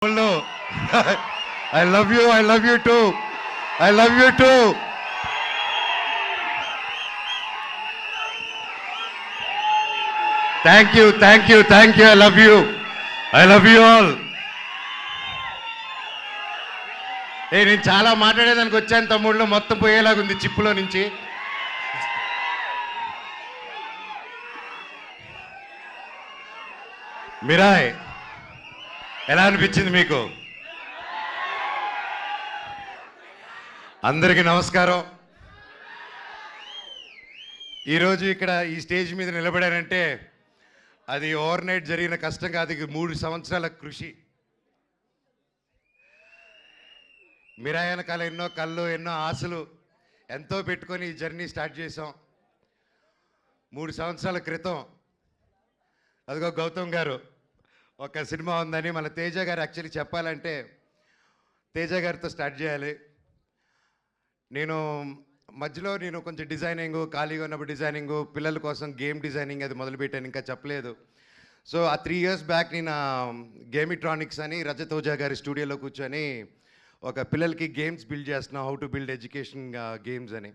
No, I love you. I love you too. I love you too. Thank you, thank you, thank you. I love you. I love you all. నేను చాలా మాట్లాడేదానికి వచ్చాను తమ్ముళ్ళు, మొత్తం పోయేలాగుంది చిప్పులో నుంచి. Mirai ఎలా అనిపించింది మీకు? అందరికీ నమస్కారం. ఈరోజు ఇక్కడ ఈ స్టేజ్ మీద నిలబడానంటే అది ఓవర్ నైట్ జరిగిన కష్టం కాదు, 3 సంవత్సరాల కృషి. మిరా వెనకాల ఎన్నో కళ్ళు, ఎన్నో ఆశలు ఎంతో పెట్టుకొని ఈ జర్నీ స్టార్ట్ చేసాం. 3 సంవత్సరాల క్రితం అదిగో గౌతమ్ గారు ఒక సినిమా ఉందని మన తేజ గారు యాక్చువల్లీ చెప్పాలంటే తేజ గారితో స్టార్ట్ చేయాలి. మధ్యలో నేను కొంచెం డిజైనింగ్, ఖాళీగా ఉన్నప్పుడు డిజైనింగ్, పిల్లల కోసం గేమ్ డిజైనింగ్ అది మొదలుపెట్టాను, ఇంకా చెప్పలేదు. సో ఆ 3 years బ్యాక్ నేను గేమిట్రానిక్స్ అని రజత్ ఓజా గారి స్టూడియోలో కూర్చొని ఒక పిల్లలకి గేమ్స్ బిల్డ్ చేస్తున్నాం, how to build education games అని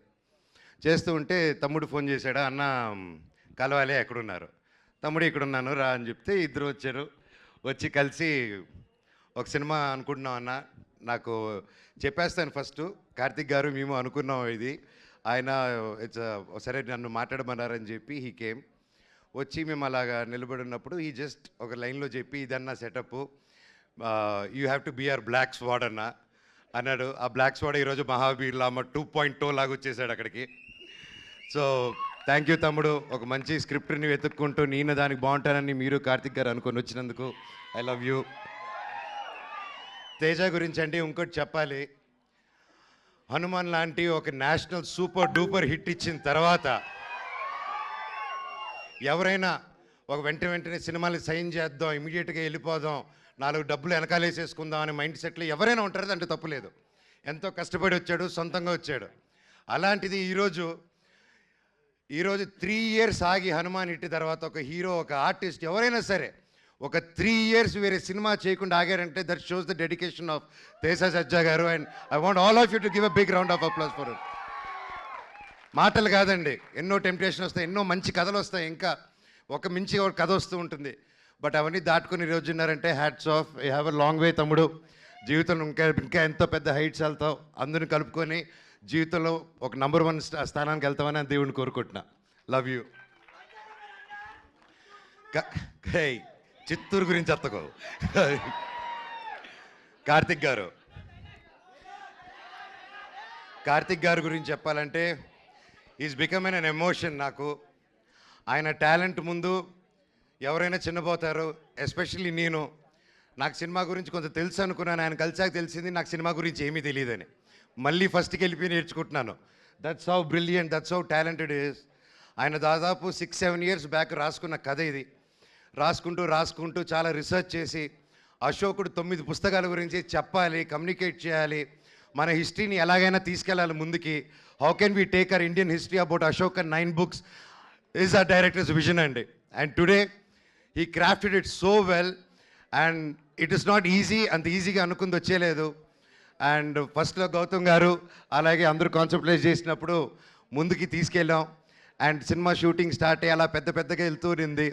చేస్తూ ఉంటే తమ్ముడు ఫోన్ చేశాడు, అన్న కలవాలి, ఎక్కడున్నారు? తమ్ముడు ఇక్కడున్నాను రా అని చెప్తే ఇద్దరు వచ్చారు. వచ్చి కలిసి ఒక సినిమా అనుకుంటున్నాం అన్న, నాకు చెప్పేస్తాను ఫస్ట్, కార్తిక్ గారు మేము అనుకున్నాం ఇది, ఆయన సరే నన్ను మాట్లాడమన్నారని చెప్పి హీ కేమ్. వచ్చి మేము అలాగా నిలబడినప్పుడు ఈ జస్ట్ ఒక లైన్లో చెప్పి ఇదన్నా setup, you have to be our block squad అన్న అన్నాడు. ఆ బ్లాక్ స్వాడ్ ఈరోజు మహావీర్ లామ 2.0 లాగా వచ్చేసాడు అక్కడికి. సో థ్యాంక్ యూ తమ్ముడు, ఒక మంచి స్క్రిప్ట్ని వెతుక్కుంటూ నేను దానికి బాగుంటానని మీరు కార్తిక్ గారు అనుకొని వచ్చినందుకు ఐ లవ్ యూ. తేజ గురించి అంటే ఇంకోటి చెప్పాలి, హనుమాన్ లాంటి ఒక నేషనల్ సూపర్ డూపర్ హిట్ ఇచ్చిన తర్వాత ఎవరైనా ఒక వెంటనే సినిమాలు సైన్ చేద్దాం, ఇమీడియట్గా వెళ్ళిపోదాం, 4 డబ్బులు వెనకాలేసేసుకుందాం అనే మైండ్ సెట్లో ఎవరైనా ఉంటారు, అంటే తప్పులేదు. ఎంతో కష్టపడి వచ్చాడు, సొంతంగా వచ్చాడు. అలాంటిది ఈరోజు 3 years ఆగి హనుమాన్ హిట్ తర్వాత ఒక హీరో, ఒక ఆర్టిస్ట్ ఎవరైనా సరే ఒక 3 years వేరే సినిమా చేయకుండా ఆగారంటే that shows the dedication of Teja Sajja గారు. And I want all of you to give a big round of applause for it. మాటలు కాదండి, ఎన్నో టెంప్టేషన్ వస్తాయి, ఎన్నో మంచి కథలు వస్తాయి, ఇంకా ఒక మించి ఒక కథ వస్తూ ఉంటుంది. బట్ అవన్నీ దాటుకుని ఈరోజు ఉన్నారంటే hats off, you have a long way తమ్ముడు. జీవితంలో ఇంకా ఎంతో పెద్ద హైట్స్ వెళ్తావు, అందరిని కలుపుకొని జీవితంలో ఒక నంబర్ 1 స్థానానికి వెళ్తామని దేవుడిని కోరుకుంటున్నా. Love you. చిత్తూరు గురించి అత్తకో. కార్తిక్ గారు గురించి చెప్పాలంటే ఈజ్ బికమ్ ఎన్ ఎమోషన్ నాకు. ఆయన టాలెంట్ ముందు ఎవరైనా చిన్నపోతారు, ఎస్పెషల్లీ నాకు సినిమా గురించి కొంచెం తెలుసు అనుకున్నాను, ఆయన కలిసాక తెలిసింది నాకు సినిమా గురించి ఏమీ తెలియదని. మళ్ళీ ఫస్ట్కి వెళ్ళిపోయి నేర్చుకుంటున్నాను. That's how brilliant, that's how talented is. ఆయన దాదాపు 6-7 years బ్యాక్ రాసుకున్న కథ ఇది. రాసుకుంటూ చాలా రీసెర్చ్ చేసి అశోకుడు 9 పుస్తకాల గురించి చెప్పాలి, కమ్యూనికేట్ చేయాలి, మన హిస్టరీని ఎలాగైనా తీసుకెళ్ళాలి ముందుకి. How can we take our Indian history about Ashok and 9 books is ఆ డైరెక్టర్స్ విజన్ అండి. And today he crafted it so well and it is not easy, అంత ఈజీగా అనుకుంది వచ్చేలేదు. అండ్ ఫస్ట్లో గౌతమ్ గారు అలాగే అందరూ కాన్సెప్టలైజ్ చేసినప్పుడు ముందుకి తీసుకెళ్ళాం. అండ్ సినిమా షూటింగ్ స్టార్ట్ అయ్యి అలా పెద్దగా వెళ్తూ ఉంది.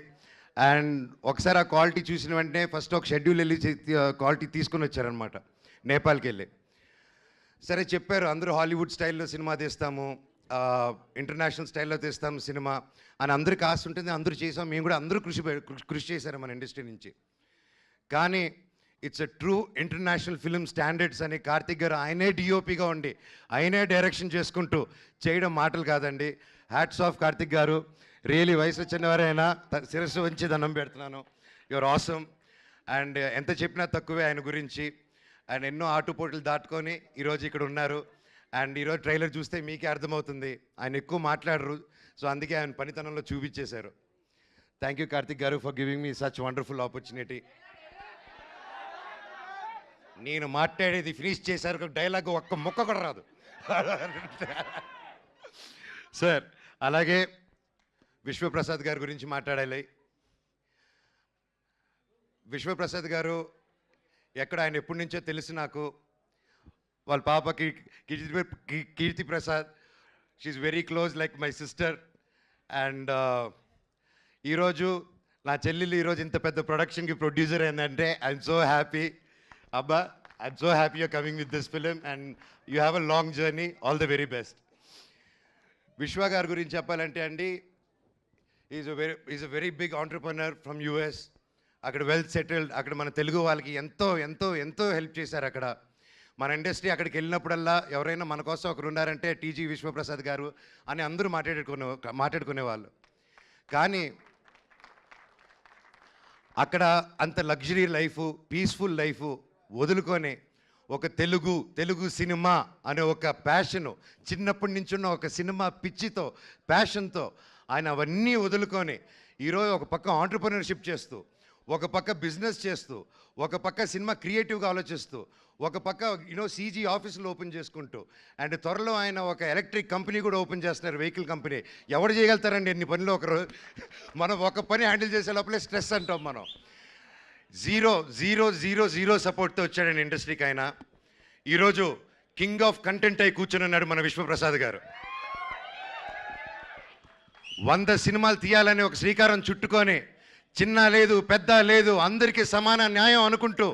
అండ్ ఒకసారి ఆ క్వాలిటీ చూసిన వెంటనే ఫస్ట్ ఒక షెడ్యూల్ వెళ్ళి క్వాలిటీ తీసుకుని వచ్చారనమాట, నేపాల్కి వెళ్ళి. సరే చెప్పారు, అందరూ హాలీవుడ్ స్టైల్లో సినిమా తీస్తాము, ఇంటర్నేషనల్ స్టైల్లో తీస్తాము సినిమా అని అందరికి ఆశ ఉంటుంది, అందరూ చేసాం, మేము కూడా అందరూ కృషి చేశారు మన ఇండస్ట్రీ నుంచి. కానీ it's a true international film standards అని కార్తిక్ గారు ఆయనే డిఓపిగా ఉండి ఆయనే డైరెక్షన్ చేసుకుంటూ చేయడం మాటలు కాదండి. హ్యాట్స్ ఆఫ్ కార్తిక్ గారు, రియలీ వయసు చిన్నవారైనా శిరస్సు వంచి దండం పెడుతున్నాను. Your awesome. అండ్ ఎంత చెప్పినా తక్కువే ఆయన గురించి. అండ్ ఎన్నో ఆటుపోట్లు దాటుకొని ఈరోజు ఇక్కడ ఉన్నారు. అండ్ ఈరోజు ట్రైలర్ చూస్తే మీకే అర్థమవుతుంది, ఆయన ఎక్కువ మాట్లాడరు, సో అందుకే ఆయన పనితనంలో చూపించేశారు. థ్యాంక్ యూ కార్తిక్ గారు for giving me such wonderful opportunity. నేను మాట్లాడేది ఫినిష్ చేశారు, డైలాగ్ ఒక్క ముక్క కూడా రాదు సార్. అలాగే విశ్వప్రసాద్ గారి గురించి మాట్లాడాలి. విశ్వప్రసాద్ గారు ఎక్కడ ఆయన ఎప్పటి నుంచో తెలుసు నాకు. వాళ్ళ పాపకి Keerthi Prasad, she very close like my sister. And ఈరోజు నా చెల్లెలు ఈరోజు ఇంత పెద్ద ప్రొడక్షన్కి ప్రొడ్యూసర్ ఏంటంటే ఐఎమ్ సో హ్యాపీ. అబ్బా, I'm so happy you're coming with this film and you have a long journey. All the very best. Vishwa గారి గురించి చెప్పాలంటే అండి, is a very big entrepreneur from US. అక్కడ వెల్ సెటిల్డ్. అక్కడ మన తెలుగు వాళ్ళకి ఎంతో ఎంతో ఎంతో హెల్ప్ చేశారు. అక్కడ మన ఇండస్ట్రీ అక్కడికి వెళ్ళినప్పుడల్లా ఎవరైనా మన కోసం ఒకరు ఉన్నారంటే టీజీ విశ్వప్రసాద్ గారు అని అందరూ మాట్లాడుకునేవాళ్ళు. కానీ అక్కడ అంత లగ్జరీ లైఫు, పీస్ఫుల్ లైఫు వదులుకొని ఒక తెలుగు సినిమా అనే ఒక ప్యాషను, చిన్నప్పటి నుంచి ఉన్న ఒక సినిమా పిచ్చితో, ప్యాషన్తో ఆయన అవన్నీ వదులుకొని ఈరోజు ఒక పక్క ఆంటర్ప్రెన్యూర్షిప్ చేస్తూ, ఒక పక్క బిజినెస్ చేస్తూ, ఒక పక్క సినిమా క్రియేటివ్గా ఆలోచిస్తూ, ఒక పక్క సీజీ ఆఫీసులు ఓపెన్ చేసుకుంటూ, అండ్ త్వరలో ఆయన ఒక ఎలక్ట్రిక్ కంపెనీ కూడా ఓపెన్ చేస్తున్నారు, వెహికల్ కంపెనీ. ఎవరు చేయగలుగుతారండి ఎన్ని పనులు ఒకరు? మనం ఒక పని హ్యాండిల్ చేసే లోపలే స్ట్రెస్ అంటాం మనం. జీరో జీరో జీరో జీరో సపోర్ట్తో వచ్చాడండి ఇండస్ట్రీకి ఆయన. ఈరోజు కింగ్ ఆఫ్ కంటెంట్ అయి కూర్చొని ఉన్నాడు మన విశ్వప్రసాద్ గారు. 100 సినిమాలు తీయాలని ఒక శ్రీకారం చుట్టుకొని, చిన్న లేదు పెద్ద లేదు అందరికీ సమాన న్యాయం అనుకుంటూ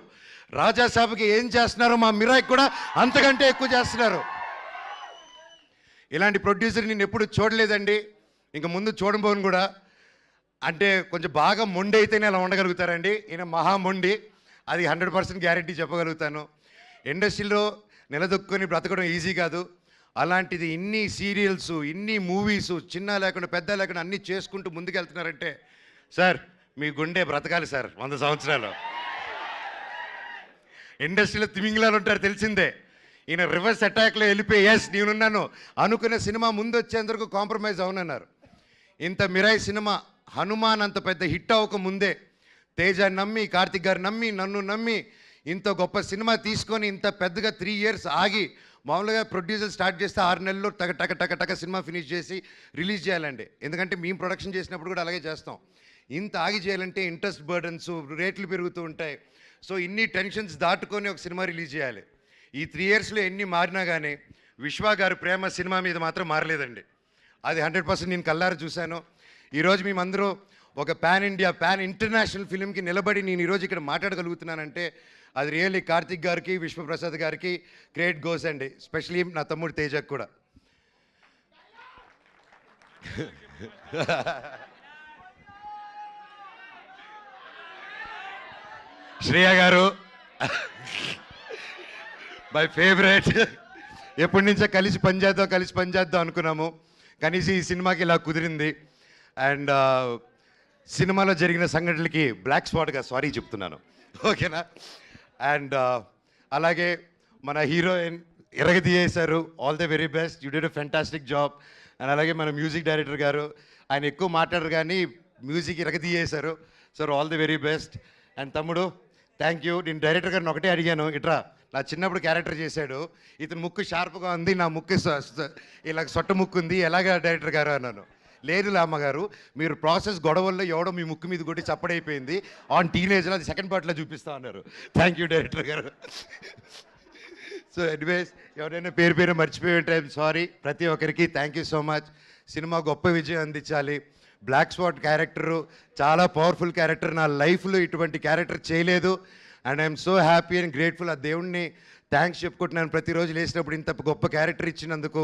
రాజాసాబ్కి ఏం చేస్తున్నారో మా మిరాయికి కూడా అంతకంటే ఎక్కువ చేస్తున్నారు. ఇలాంటి ప్రొడ్యూసర్ నేను ఎప్పుడు చూడలేదండి, ఇంక ముందు చూడబోను కూడా. అంటే కొంచెం బాగా మొండి అయితేనే అలా ఉండగలుగుతారండి. ఈయన మహా మొండి, అది 100% గ్యారెంటీ చెప్పగలుగుతాను. ఇండస్ట్రీలో నిలదొక్కుని బ్రతకడం ఈజీ కాదు. అలాంటిది ఇన్ని సీరియల్స్, ఇన్ని మూవీసు, చిన్న లేకుండా పెద్ద లేకుండా అన్నీ చేసుకుంటూ ముందుకెళ్తున్నారంటే సార్ మీ గుండె బ్రతకాలి సార్ 100 సంవత్సరాలు. ఇండస్ట్రీలో తిమింగిలాలు ఉంటారు తెలిసిందే. ఈయన రివర్స్ అటాక్లో వెళ్ళిపోయి ఎస్ నేనున్నాను అనుకునే సినిమా ముందు వచ్చేందుకు కాంప్రమైజ్ అవునన్నారు. ఇంత మిరాయి సినిమా హనుమాన్ అంత పెద్ద హిట్ అవ్వక ముందే తేజ నమ్మి, కార్తిక్ గారు నమ్మి, నన్ను నమ్మి ఇంత గొప్ప సినిమా తీసుకొని ఇంత పెద్దగా 3 years ఆగి, మామూలుగా ప్రొడ్యూసర్ స్టార్ట్ చేస్తే 6 నెలల్లో టక సినిమా ఫినిష్ చేసి రిలీజ్ చేయాలండి. ఎందుకంటే మేము ప్రొడక్షన్ చేసినప్పుడు కూడా అలాగే చేస్తాం. ఇంత ఆగి చేయాలంటే ఇంట్రెస్ట్ బర్డన్స్, రేట్లు పెరుగుతూ ఉంటాయి. సో ఇన్ని టెన్షన్స్ దాటుకొని ఒక సినిమా రిలీజ్ చేయాలి. ఈ 3 yearsలో ఎన్ని మారినా కానీ విశ్వ గారి ప్రేమ సినిమా మీద మాత్రం మారలేదండి. అది 100% నేను కల్లారా చూశాను. ఈరోజు మేమందరూ ఒక పాన్ ఇండియా, పాన్ ఇంటర్నేషనల్ ఫిలింకి నిలబడి నేను ఈరోజు ఇక్కడ మాట్లాడగలుగుతున్నానంటే అది రియల్లీ కార్తిక్ గారికి, విశ్వప్రసాద్ గారికి క్రెడిట్ గోస్ అండి. స్పెషలీ నా తమ్ముడు తేజకు కూడా. శ్రేయ గారు మై ఫేవరెట్. ఎప్పటి నుంచో కలిసి పనిచేద్దాం అనుకున్నాము. కనీసం ఈ సినిమాకి ఇలా కుదిరింది. అండ్ సినిమాలో జరిగిన సంఘటనలకి బ్లాక్ స్పాట్గా సారీ చెప్తున్నాను, ఓకేనా? అండ్ అలాగే మన హీరోయిన్ ఎరగదీయేశారు. All the very best, you did a fantastic job. And అలాగే మన మ్యూజిక్ డైరెక్టర్ గారు, ఆయన ఎక్కువ మాట్లాడరు కానీ మ్యూజిక్ ఎరగదీయేశారు. Sir all the very best. And తమ్ముడు థ్యాంక్ యూ. నేను డైరెక్టర్ గారిని ఒకటే అడిగాను, ఇట్రా నా చిన్నప్పుడు క్యారెక్టర్ చేశాడు, ఇతను ముక్కు షార్ప్గా ఉంది, నా ముక్కు ఇలా సొట్ట ముక్కు ఉంది, ఎలాగా డైరెక్టర్ గారు అన్నాను. లేదు అమ్మగారు, మీరు ప్రాసెస్ గొడవల్లో ఎవడో మీ ముక్కు మీద కొట్టి చప్పడైపోయింది, ఆన్ టీనేజ్లో అది సెకండ్ పార్ట్లో చూపిస్తా అన్నారు. థ్యాంక్ యూ డైరెక్టర్ గారు. సో ఎనీవేస్ ఎవరైనా పేరు మర్చిపోయి ఉంటే ఐఎమ్ సారీ. ప్రతి ఒక్కరికి thank you so much. Cinema గొప్ప విజయం అందించాలి. బ్లాక్ స్పాట్ క్యారెక్టరు చాలా పవర్ఫుల్ క్యారెక్టర్. నా లైఫ్లో ఇటువంటి క్యారెక్టర్ చేయలేదు. And I'm so happy and grateful. ఆ దేవుణ్ణి థ్యాంక్స్ చెప్పుకుంటున్నాను. ప్రతిరోజు లేచినప్పుడు ఇంత గొప్ప క్యారెక్టర్ ఇచ్చినందుకు,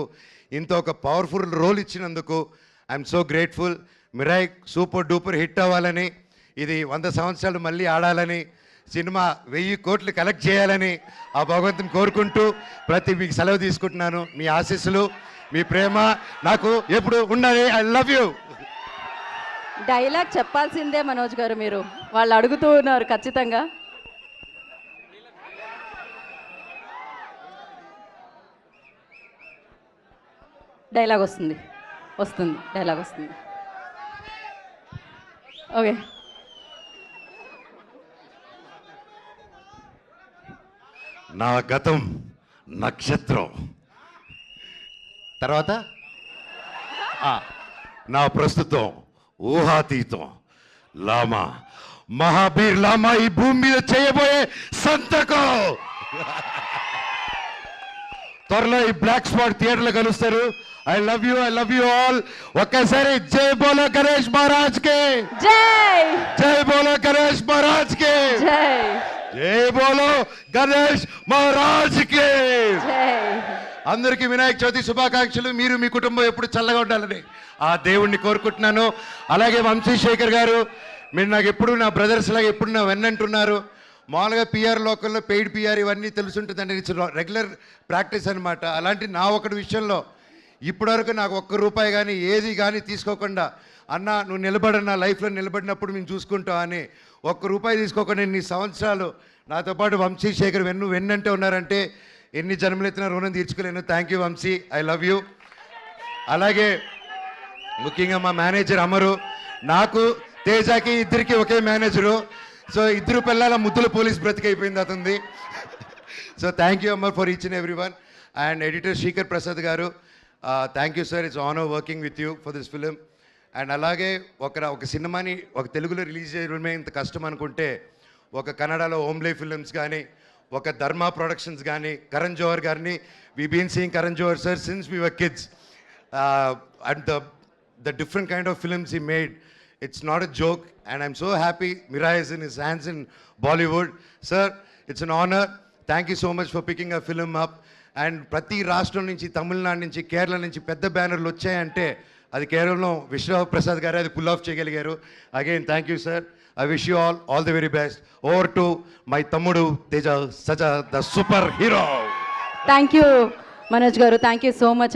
ఇంత ఒక పవర్ఫుల్ రోల్ ఇచ్చినందుకు I'm so grateful. Mirai super duper hit అవ్వాలని, ఇది 100 సంవత్సరాలు మళ్ళీ ఆడాలని, సినిమా 1000 కోట్లు కలెక్ట్ చేయాలని ఆ భగవంతుని కోరుకుంటూ మీకు సెలవు తీసుకుంటున్నాను. మీ ఆశీస్సులు, మీ ప్రేమ నాకు ఎప్పుడు ఉండాలి. I love you. డైలాగ్ చెప్పాల్సిందే మనోజ్ గారు, మీరు వాళ్ళు అడుగుతూ ఉన్నారు ఖచ్చితంగా. డైలాగ్ వస్తుంది డైలాగ్ వస్తుంది. ఓకే. నా గతం నక్షత్రం, తర్వాత నా ప్రస్తుతం ఊహాతీతం, లామా మహాబీర్ లామా ఈ భూమి మీద చేయబోయే సంతకం. త్వరలో ఈ బ్లాక్ స్పాట్ థియేటర్లో కలుస్తారు. I love you all. ఒక్కసారి జై బోలో గణేష్ మహారాజ్ కి, జై జై బోలో గణేష్ మహారాజ్ కి, జై జై బోలో గణేష్ మహారాజ్ కి. జై. అందరికీ వినాయక చవితి శుభాకాంక్షలు. మీరు మీ కుటుంబం ఎప్పుడు చల్లగా ఉండాలని ఆ దేవుణ్ణి కోరుకుంటున్నాను. అలాగే వంశీశేఖర్ గారు, మీరు నాకు ఎప్పుడు నా బ్రదర్స్ లాగా ఎప్పుడు నా వెన్నంటున్నారు. మామూలుగా పిఆర్ లోకల్లో పెయిడ్ పిఆర్ ఇవన్నీ తెలుసుంటుందండి, ఇట్స్ రెగ్యులర్ ప్రాక్టీస్ అనమాట. అలాంటి నా ఒకటి విషయంలో ఇప్పటివరకు నాకు ఒక్క రూపాయి కానీ ఏది కానీ తీసుకోకుండా, అన్న నువ్వు నిలబడన్నా లైఫ్లో నిలబడినప్పుడు మేము చూసుకుంటాం అని ఒక్క రూపాయి తీసుకోకుండా ఇన్ని సంవత్సరాలు నాతో పాటు వంశీశేఖర్ వెన్నంటే ఉన్నారంటే ఎన్ని జన్మలు ఎత్తిన రుణం తీర్చుకోలేను. Thank you Vamsi, I love you. అలాగే ముఖ్యంగా మా మేనేజర్ అమరు, నాకు తేజాకి ఇద్దరికి ఒకే మేనేజరు. సో ఇద్దరు పిల్లల ముద్దుల పోలీస్ బ్రతికైపోయింది అతనిది. So thank you Amar for each and every one. And editor Srikar Prasad garu, thank you sir, it's honour working with you for this film. And అలాగే ఒక సినిమాని ఒక తెలుగులో రిలీజ్ చేయడమే ఇంత కష్టం అనుకుంటే, ఒక కన్నడలో ఓమ్లే ఫిలిమ్స్ కానీ, ఒక ధర్మా ప్రొడక్షన్స్ కానీ, కరణ్ జోహర్ గారిని, we been seeing Karan Johar sir since we were kids. And the different kind of films he made, it's not a joke, and I'm so happy Mira is in his hands in Bollywood. Sir, it's an honor. Thank you so much for picking a film up. And ప్రతి రాష్ట్రం నుంచి, తమిళనాడు నుంచి, కేరళ నుంచి పెద్ద బ్యానర్లు వచ్చాయంటే అది కేవలం విశ్వనాథ్ ప్రసాద్ గారు అది పుల్ ఆఫ్ చేయగలిగారు. Again thank you sir. I wish you all the very best. Over to my తమ్ముడు Teja Sajja the super hero. Thank you Manoj garu, thank you so much.